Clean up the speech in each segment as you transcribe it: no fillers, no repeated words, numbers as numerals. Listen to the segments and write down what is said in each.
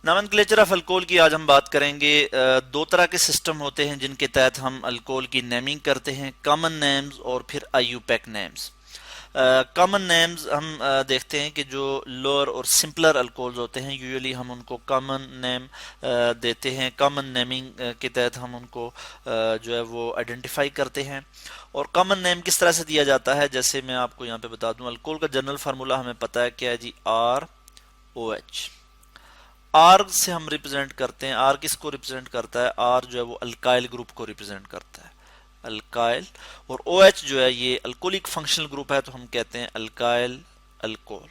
Nomenclature of alcohol की आज हम बात करेंगे। दो तरह के सिस्टम होते हैं जिनके तहत हम अल्कोहल की नेमिंग करते हैं, कॉमन नेम्स और फिर आईयूपैक नेम्स। कॉमन नेम्स हम देखते हैं कि जो लोअर और सिंपलर अल्कोहल्स होते हैं यूजुअली हम उनको कॉमन नेम देते हैं। कॉमन नेमिंग के तहत हम उनको जो है वो आइडेंटिफाई करते हैं। और कॉमन नेम किस तरह से दिया जाता है, जैसे मैं आपको यहाँ पे बता दूं, अल्कोहल का जनरल फार्मूला हमें पता है क्या है जी, ROH। आर से हम रिप्रेजेंट करते हैं, आर किसको रिप्रेजेंट करता है, आर जो है वो अल्काइल ग्रुप को रिप्रेजेंट करता है, अल्काइल। और ओ एच जो है ये अल्कोहलिक फंक्शनल ग्रुप है, तो हम कहते हैं alkyl alcohol,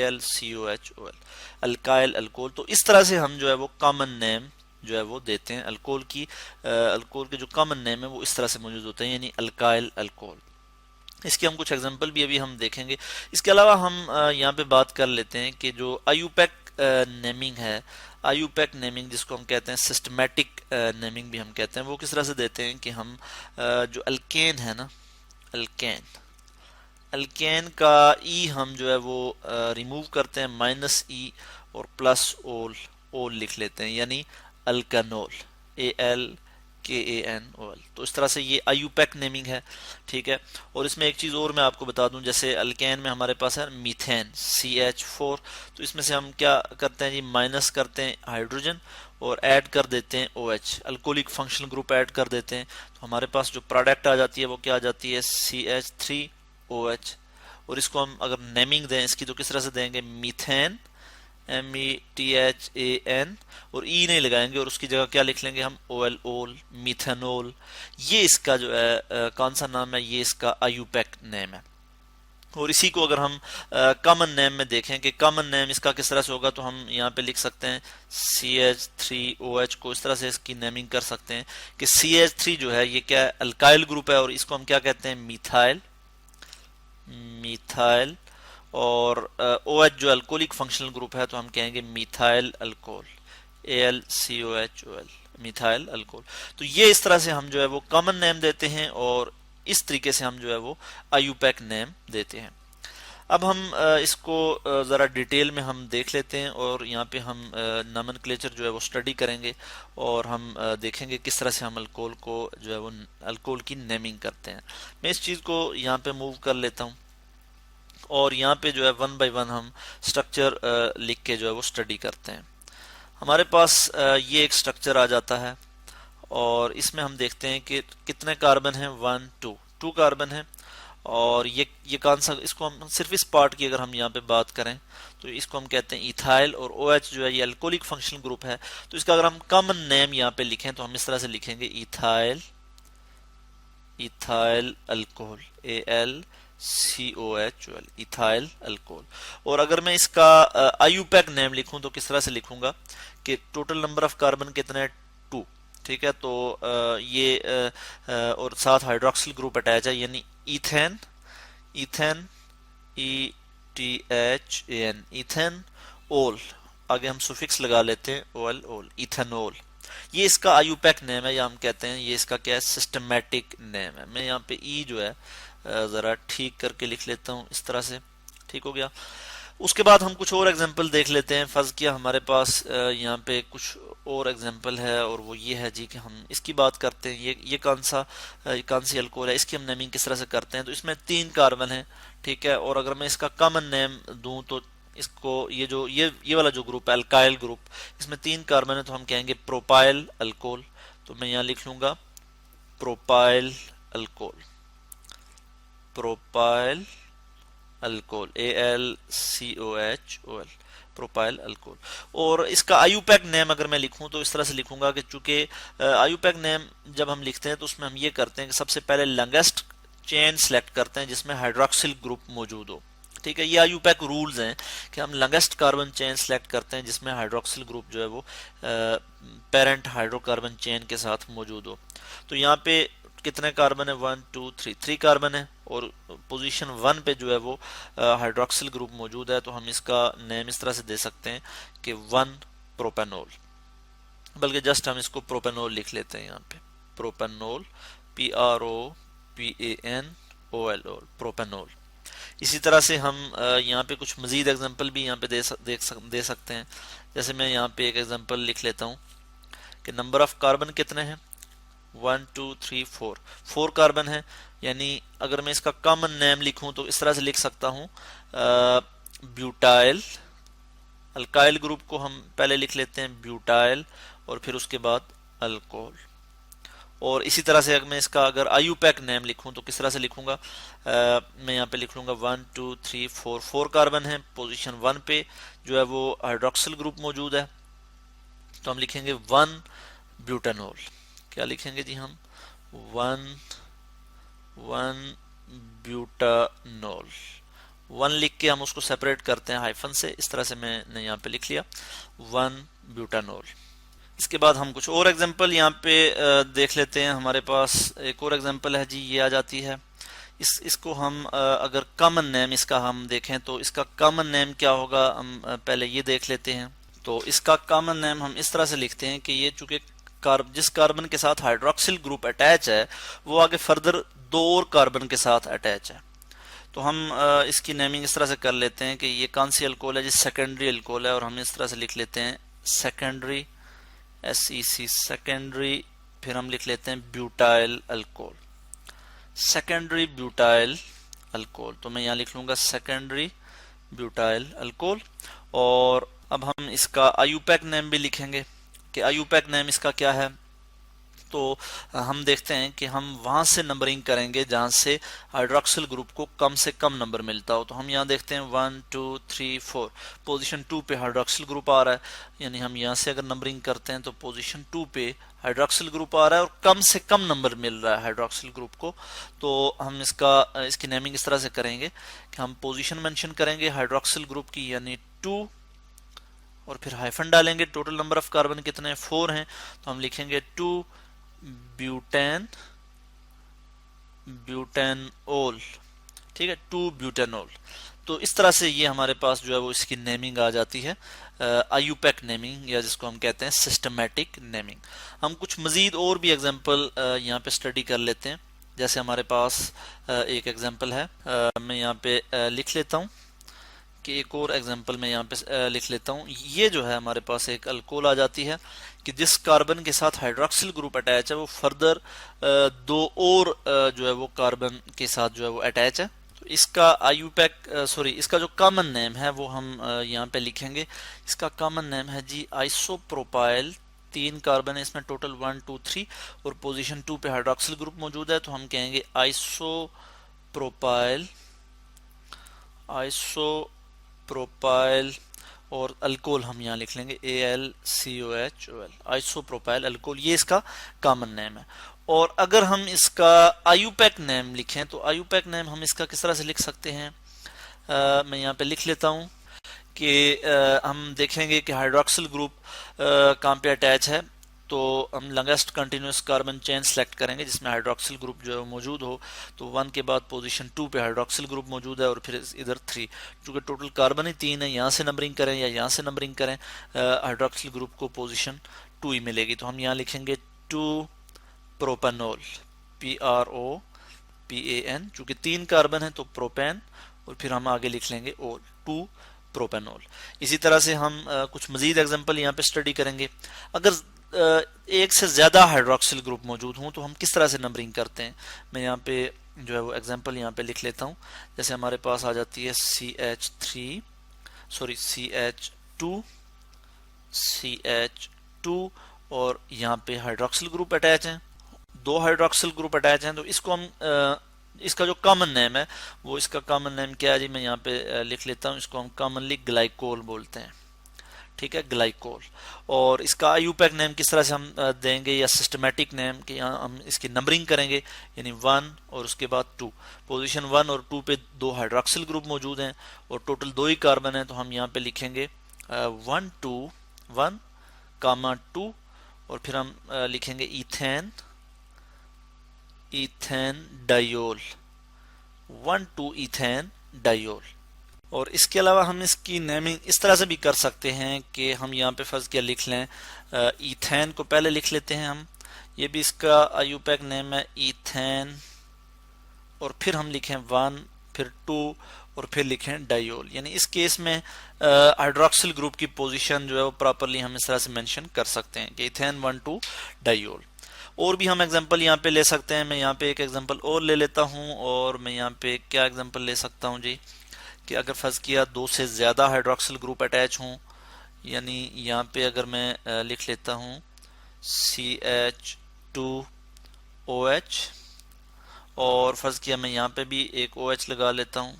AlCOHOL, alkyl alcohol. तो इस तरह से हम जो है वो कॉमन नेम जो है वो देते हैं अल्कोहल की। अल्कोहल के जो कॉमन नेम है वो इस तरह से मौजूद होते हैं, यानी अल्काइल अल्कोहल। इसके हम कुछ एग्जांपल भी अभी हम देखेंगे। इसके अलावा हम यहाँ पे बात कर लेते हैं कि जो आईयूपैक नेमिंग है, आईयूपैक नेमिंग जिसको हम कहते हैं सिस्टमैटिक नेमिंग भी हम कहते हैं, वो किस तरह से देते हैं कि हम जो अल्केन है ना, अल्केन, अल्केन का ई हम जो है वो रिमूव करते हैं, -E और प्लस ओल, ओल लिख लेते हैं, यानी अल्कानोल, ALKANOL। तो इस तरह से ये आईयूपैक नेमिंग है, ठीक है। और इसमें एक चीज़ और मैं आपको बता दूं, जैसे अल्केन में हमारे पास है मीथेन CH4, तो इसमें से हम क्या करते हैं जी, माइनस करते हैं हाइड्रोजन और ऐड कर देते हैं OH, alcoholic functional group add कर देते हैं, तो हमारे पास जो प्रोडक्ट आ जाती है वो क्या आ जाती है, CH3OH। और इसको हम अगर नेमिंग दें इसकी तो किस तरह से देंगे, मीथेन, METHAN, और ई नहीं लगाएंगे और उसकी जगह क्या लिख लेंगे हम, OL, ओल, मिथेनोल। ये इसका जो है कौन सा नाम है, ये इसका आईयूपैक नेम है। और इसी को अगर हम कॉमन नेम में देखें कि कॉमन नेम इसका किस तरह से होगा, तो हम यहाँ पे लिख सकते हैं CH3OH को इस तरह से इसकी नेमिंग कर सकते हैं कि CH3 जो है ये क्या है, अल्काइल ग्रुप है, और इसको हम क्या कहते हैं, मीथाइल, मीथाइल। और OH जो अल्कोहलिक फंक्शनल ग्रुप है, तो हम कहेंगे methyl alcohol, AlCOHOL, methyl alcohol. तो ये इस तरह से हम जो है वो कॉमन नेम देते हैं और इस तरीके से हम जो है वो आईयूपैक नेम देते हैं। अब हम इसको ज़रा डिटेल में हम देख लेते हैं और यहाँ पे हम नॉमेनक्लेचर जो है वो स्टडी करेंगे और हम देखेंगे किस तरह से हम अल्कोहल को जो है वो अल्कोहल की नेमिंग करते हैं। मैं इस चीज़ को यहाँ पे मूव कर लेता हूँ और यहाँ पे जो है वन बाय वन हम स्ट्रक्चर लिख के जो है वो स्टडी करते हैं। हमारे पास ये एक स्ट्रक्चर आ जाता है और इसमें हम देखते हैं कि कितने कार्बन हैं, 1 2 2 कार्बन है। और ये कौन सा, इसको हम सिर्फ इस पार्ट की अगर हम यहाँ पे बात करें तो इसको हम कहते हैं इथाइल, और OH जो है ये अल्कोहलिक फंक्शनल ग्रुप है। तो इसका अगर हम कॉमन नेम यहाँ पे लिखें तो हम इस तरह से लिखेंगे ethyl, ethyl alcohol, AlCOHOL, ethyl alcohol. और अगर मैं इसका आईयूपैक नेम लिखूं तो किस तरह से लिखूंगा कि टोटल नंबर ऑफ कार्बन कितने हैं, 2, ठीक है। तो और साथ हाइड्रोक्सिल ग्रुप अटैच है, यानी इथेन, इथेन, ETHAN, इथेन ओल, आगे हम सुफिक्स लगा लेते हैं, OL, ओल, इथेनॉल। ये इसका आईयूपैक नेम है, या हम कहते हैं ये इसका क्या है, सिस्टमैटिक नेम है। मैं यहाँ पे ई जो है ज़रा ठीक करके लिख लेता हूँ इस तरह से, ठीक हो गया। उसके बाद हम कुछ और एग्जांपल देख लेते हैं। फर्ज किया हमारे पास यहाँ पे कुछ और एग्जांपल है और वो ये है जी कि हम इसकी बात करते हैं, ये कौन सी अल्कोहल है, इसकी हम नेमिंग किस तरह से करते हैं। तो इसमें 3 कार्बन है, ठीक है। और अगर मैं इसका कॉमन नेम दूं तो इसको ये वाला जो ग्रुप है अल्काइल ग्रुप, इसमें 3 कार्बन है, तो हम कहेंगे प्रोपाइल अल्कोहल। तो मैं यहाँ लिख लूंगा propyl alcohol, propyl alcohol, AlCOHOL, propyl alcohol. और इसका आईयूपैक नेम अगर मैं लिखूं तो इस तरह से लिखूंगा कि चूंकि आईयूपैक नेम जब हम लिखते हैं तो उसमें हम ये करते हैं कि सबसे पहले लॉन्गेस्ट चेन सेलेक्ट करते हैं जिसमें हाइड्रोक्सिल ग्रुप मौजूद हो, ठीक है। ये आईयूपैक रूल्स हैं कि हम लॉन्गेस्ट कार्बन चेन सेलेक्ट करते हैं जिसमें हाइड्रोक्सिल ग्रुप जो है वो पेरेंट हाइड्रोकार्बन चेन के साथ मौजूद हो। तो यहाँ पे कितने कार्बन है, 1 2 3, 3 कार्बन है और पोजीशन 1 पे जो है वो हाइड्रोक्सिल ग्रुप मौजूद है। तो हम इसका नेम इस तरह से दे सकते हैं कि 1 प्रोपेनॉल, बल्कि जस्ट हम इसको प्रोपेनॉल लिख लेते हैं यहाँ पे, प्रोपेनॉल, PROPANOL, प्रोपेनॉल। इसी तरह से हम यहाँ पे कुछ मज़ीद एग्जांपल भी यहाँ पे दे सकते हैं। जैसे मैं यहाँ पे एक एग्जांपल लिख लेता हूँ कि नंबर ऑफ कार्बन कितने हैं, 1 2 3 4, 4 कार्बन है। यानी अगर मैं इसका कॉमन नेम लिखूं तो इस तरह से लिख सकता हूं, ब्यूटाइल। अल्काइल ग्रुप को हम पहले लिख लेते हैं ब्यूटाइल और फिर उसके बाद अल्कोहल। और इसी तरह से अगर मैं इसका अगर आयुपैक नेम लिखूं तो किस तरह से लिखूंगा, मैं यहाँ पे लिख लूंगा 1 2 3 4, 4 कार्बन है। पोजीशन 1 पे जो है वो हाइड्रोक्सिल ग्रुप मौजूद है, तो हम लिखेंगे 1 ब्यूटानॉल। क्या लिखेंगे जी हम, 1 ब्यूटानॉल। 1 लिख के हम उसको सेपरेट करते हैं हाइफन से, इस तरह से मैंने यहाँ पे लिख लिया 1 ब्यूटानॉल। इसके बाद हम कुछ और एग्जांपल यहाँ पे देख लेते हैं। हमारे पास एक और एग्जांपल है जी, ये आ जाती है। इसको हम अगर कॉमन नेम इसका हम देखें तो इसका कॉमन नेम क्या होगा, हम पहले ये देख लेते हैं। तो इसका कॉमन नेम हम इस तरह से लिखते हैं कि ये चूंकि जिस कार्बन के साथ हाइड्रोक्सिल ग्रुप अटैच है वो आगे फर्दर 2 और कार्बन के साथ अटैच है। तो हम इसकी नेमिंग इस तरह से कर लेते हैं कि ये कौन सी अल्कोहल है, जिस सेकेंडरी अल्कोहल है, और हम इस तरह से लिख लेते हैं सेकेंडरी, SEC सेकेंडरी। फिर हम लिख लेते हैं butyl alcohol, secondary butyl alcohol. तो मैं यहाँ लिख लूंगा सेकेंडरी ब्यूटाइल अल्कोहल। और अब हम इसका आयुपैक नेम भी लिखेंगे कि आयुपैक नेम इसका क्या है। तो हम देखते हैं कि हम वहां से नंबरिंग करेंगे जहां से हाइड्रोक्सिल ग्रुप को कम से कम नंबर मिलता हो। तो हम यहाँ देखते हैं 1 2 3 4, पोजीशन 2 पे हाइड्रोक्सिल ग्रुप आ रहा है, यानी हम यहाँ से अगर नंबरिंग करते हैं तो पोजीशन 2 पे हाइड्रोक्सिल ग्रुप आ रहा है और कम से कम नंबर मिल रहा है हाइड्रोक्सिल ग्रुप को। तो हम इसकी नेमिंग इस तरह से करेंगे कि हम पोजीशन मेंशन करेंगे हाइड्रोक्सिल ग्रुप की, यानी 2, और फिर हाइफन डालेंगे। टोटल नंबर ऑफ कार्बन कितने हैं, 4 हैं, तो हम लिखेंगे 2 ब्यूटेनॉल। ठीक है, 2 ब्यूटेनॉल। तो इस तरह से ये हमारे पास जो है वो इसकी नेमिंग आ जाती है, आयुपैक नेमिंग, या जिसको हम कहते हैं सिस्टमैटिक नेमिंग। हम कुछ मजीद और भी एग्जांपल यहाँ पे स्टडी कर लेते हैं। जैसे हमारे पास एक एग्जांपल है, मैं यहाँ पे लिख लेता हूँ कि एक और एग्जांपल मैं यहाँ पे लिख लेता हूँ। ये जो है हमारे पास एक अल्कोहल आ जाती है कि जिस कार्बन के साथ हाइड्रोक्सिल ग्रुप अटैच है वो फर्दर 2 और जो है वो कार्बन के साथ जो है वो अटैच है। तो इसका आयुपैक इसका जो कॉमन नेम है वो हम यहाँ पे लिखेंगे। इसका कॉमन नेम है जी आइसोप्रोपाइल। 3 कार्बन है इसमें टोटल, 1 2 3, और पोजीशन 2 पे हाइड्रोक्सिल ग्रुप मौजूद है, तो हम कहेंगे आइसोप्रोपाइल और अल्कोहल हम यहाँ लिख लेंगे AlCOHOL, आइसोप्रोपाइल अल्कोहल। ये इसका कॉमन नेम है। और अगर हम इसका आयुपैक नेम लिखें तो आयुपैक नेम हम इसका किस तरह से लिख सकते हैं, मैं यहाँ पे लिख लेता हूँ कि हम देखेंगे कि हाइड्रोक्सिल ग्रुप कहाँ पे अटैच है। तो हम longest continuous carbon chain select करेंगे जिसमें हाइड्रोक्सिल ग्रुप जो है मौजूद हो। तो 1 के बाद पोजीशन 2 पे हाइड्रोक्सिल ग्रुप मौजूद है और फिर इधर 3। चूंकि टोटल कार्बन ही 3 है, यहाँ से नंबरिंग करें या यहाँ से नंबरिंग करें, हाइड्रोक्सिल ग्रुप को पोजीशन 2 ही मिलेगी। तो हम यहाँ लिखेंगे 2 प्रोपेनॉल, PROPAN। चूंकि 3 कार्बन है तो प्रोपेन, और फिर हम आगे लिख लेंगे ओल, 2 प्रोपेनॉल। इसी तरह से हम कुछ मजीद एग्जांपल यहाँ पे स्टडी करेंगे। अगर एक से ज्यादा हाइड्रोक्सिल ग्रुप मौजूद हों तो हम किस तरह से नंबरिंग करते हैं, मैं यहाँ पे जो है वो एग्जांपल यहाँ पे लिख लेता हूँ। जैसे हमारे पास आ जाती है CH2 और यहाँ पे हाइड्रोक्सिल ग्रुप अटैच हैं, 2 हाइड्रोक्सिल ग्रुप अटैच हैं। तो इसको हम इसका जो कॉमन नेम है वो, इसका कॉमन नेम क्या है जी, मैं यहाँ पे लिख लेता हूँ। इसको हम कॉमनली ग्लाइकोल बोलते हैं। ठीक है, ग्लाइकोल। और इसका आयुपैक नेम किस तरह से हम देंगे, या सिस्टमैटिक नेम कि यहाँ हम इसकी नंबरिंग करेंगे, यानी 1 और उसके बाद 2। पोजीशन 1 और 2 पे 2 हाइड्रोक्सिल ग्रुप मौजूद हैं और टोटल 2 ही कार्बन है, तो हम यहाँ पे लिखेंगे 1 2 1 कामा 2, और फिर हम लिखेंगे ईथेन डायोल, 1 2 ईथेन डायोल। और इसके अलावा हम इसकी नेमिंग इस तरह से भी कर सकते हैं कि हम यहाँ पे फर्ज किया लिख लें, ईथेन को पहले लिख लेते हैं हम, ये भी इसका आयुपैक नेम है ईथेन, और फिर हम लिखें 1, फिर 2 और फिर लिखें डाइयोल। यानी इस केस में हाइड्रोक्सिल ग्रुप की पोजीशन जो है वो प्रॉपरली हम इस तरह से मेंशन कर सकते हैं कि इथेन 1,2 डाइयोल। और भी हम एग्जांपल यहाँ पे ले सकते हैं। मैं यहाँ पे एक एग्जांपल और ले लेता हूँ, और मैं यहाँ पे क्या एग्जांपल ले सकता हूँ जी, कि अगर फर्ज किया 2 से ज़्यादा हाइड्रोक्सिल ग्रुप अटैच हों, यानी यहाँ पे अगर मैं लिख लेता हूँ CH2OH, और फर्ज किया मैं यहाँ पे भी एक OH लगा लेता हूँ,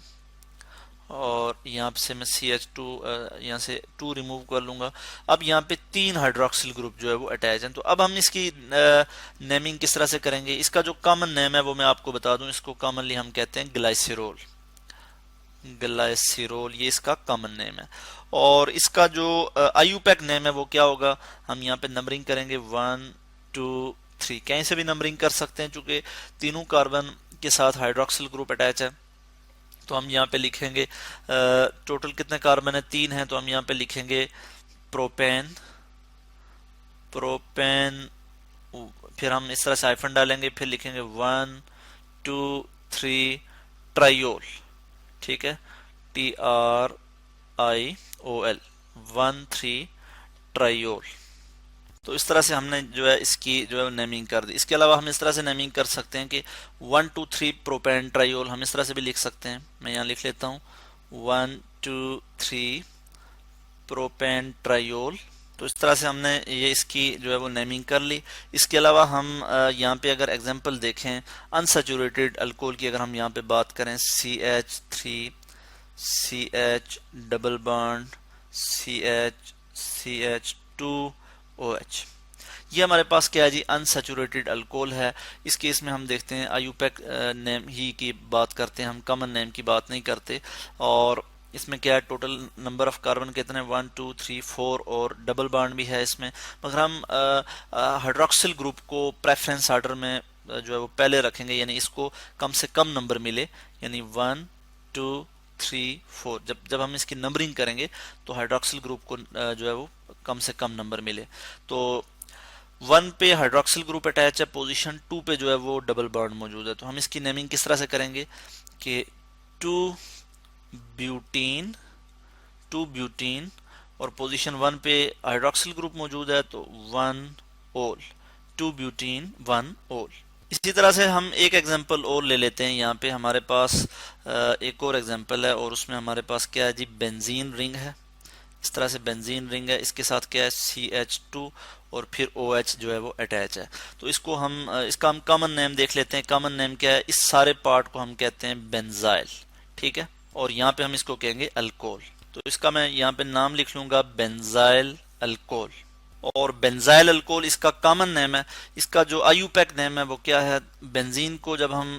और यहाँ से मैं CH2 यहाँ से 2 रिमूव कर लूँगा। अब यहाँ पे 3 हाइड्रोक्सिल ग्रुप जो है वो अटैच हैं। तो अब हम इसकी नेमिंग किस तरह से करेंगे? इसका जो कॉमन नेम है वो मैं आपको बता दूं, इसको कॉमनली हम कहते हैं ग्लाइसिरोल। ग्लाइसिरोल ये इसका कॉमन नेम है। और इसका जो आईयूपैक नेम है वो क्या होगा? हम यहाँ पे नंबरिंग करेंगे 1 2 3, कहीं से भी नंबरिंग कर सकते हैं चूंकि तीनों कार्बन के साथ हाइड्रोक्सिल ग्रुप अटैच है। तो हम यहाँ पे लिखेंगे टोटल कितने कार्बन है? 3 है। तो हम यहाँ पे लिखेंगे प्रोपेन, प्रोपेन, फिर हम इस तरह से हाइफन डालेंगे, फिर लिखेंगे 1 2 3 ट्राइयोल। ठीक है, TRIOL 1 3 ट्राइयोल। तो इस तरह से हमने जो है इसकी जो है नेमिंग कर दी। इसके अलावा हम इस तरह से नेमिंग कर सकते हैं कि 1 2 3 प्रोपेन ट्राइयोल, हम इस तरह से भी लिख सकते हैं। मैं यहाँ लिख लेता हूँ 1 2 3 प्रोपेन ट्राइयोल। तो इस तरह से हमने ये इसकी जो है वो नेमिंग कर ली। इसके अलावा हम यहाँ पे अगर एग्जांपल देखें अनसैचुरेटेड अल्कोहल की, अगर हम यहाँ पे बात करें CH3 CH double bond CH2OH, ये हमारे पास क्या है जी? अनसैचुरेटेड अल्कोहल है। इस केस में हम देखते हैं आईयूपैक नेम ही की बात करते हैं, हम कॉमन नेम की बात नहीं करते। और इसमें क्या है? टोटल नंबर ऑफ कार्बन कितने? 1 2 3 4, और डबल बॉन्ड भी है इसमें। मगर हम हाइड्रोक्सिल ग्रुप को प्रेफरेंस ऑर्डर में जो है वो पहले रखेंगे, यानी इसको कम से कम नंबर मिले, यानी 1 2 3 4। जब हम इसकी नंबरिंग करेंगे तो हाइड्रोक्सिल ग्रुप को जो है वो कम से कम नंबर मिले। तो 1 पे हाइड्रोक्सिल ग्रुप अटैच है, पोजीशन 2 पे जो है वो डबल बॉन्ड मौजूद है। तो हम इसकी नेमिंग किस तरह से करेंगे कि 2 ब्यूटीन, 2 ब्यूटीन, और पोजीशन 1 पे हाइड्रोक्सिल ग्रुप मौजूद है तो 1 ओल, 2 ब्यूटीन 1 ओल। इसी तरह से हम एक एग्जांपल और ले लेते हैं। यहाँ पे हमारे पास एक और एग्जांपल है, और उसमें हमारे पास क्या है जी? बेंजीन रिंग है। इस तरह से बेंजीन रिंग है, इसके साथ क्या है? CH2 और फिर OH जो है वो अटैच है। तो इसको हम इसका हम कॉमन नेम देख लेते हैं। कॉमन नेम क्या है? इस सारे पार्ट को हम कहते हैं बेंजाइल। ठीक है, और यहाँ पे हम इसको कहेंगे अल्कोहल। तो इसका मैं यहाँ पे नाम लिख लूंगा बेंजाइल अल्कोहल। और बेंजाइल अल्कोहल इसका कॉमन नेम है। इसका जो आईयूपैक नेम है वो क्या है? बेंजीन को जब हम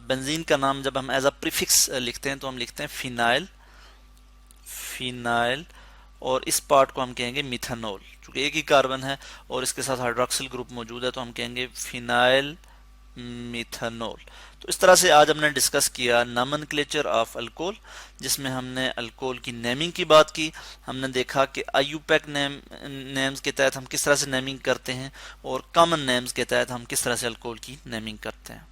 बेंजीन का नाम जब हम एज अ प्रीफिक्स लिखते हैं तो हम लिखते हैं फिनाइल, फिनाइल, और इस पार्ट को हम कहेंगे मिथानॉल। क्योंकि एक ही कार्बन है और इसके साथ हाइड्रोक्सिल ग्रुप मौजूद है तो हम कहेंगे फिनाइल मिथानॉल। तो इस तरह से आज हमने डिस्कस किया नॉमेनक्लेचर ऑफ अल्कोहल, जिसमें हमने अल्कोहल की नेमिंग की बात की। हमने देखा कि आईयूपैक नेम्स के तहत हम किस तरह से नेमिंग करते हैं, और कॉमन नेम्स के तहत हम किस तरह से अल्कोहल की नेमिंग करते हैं।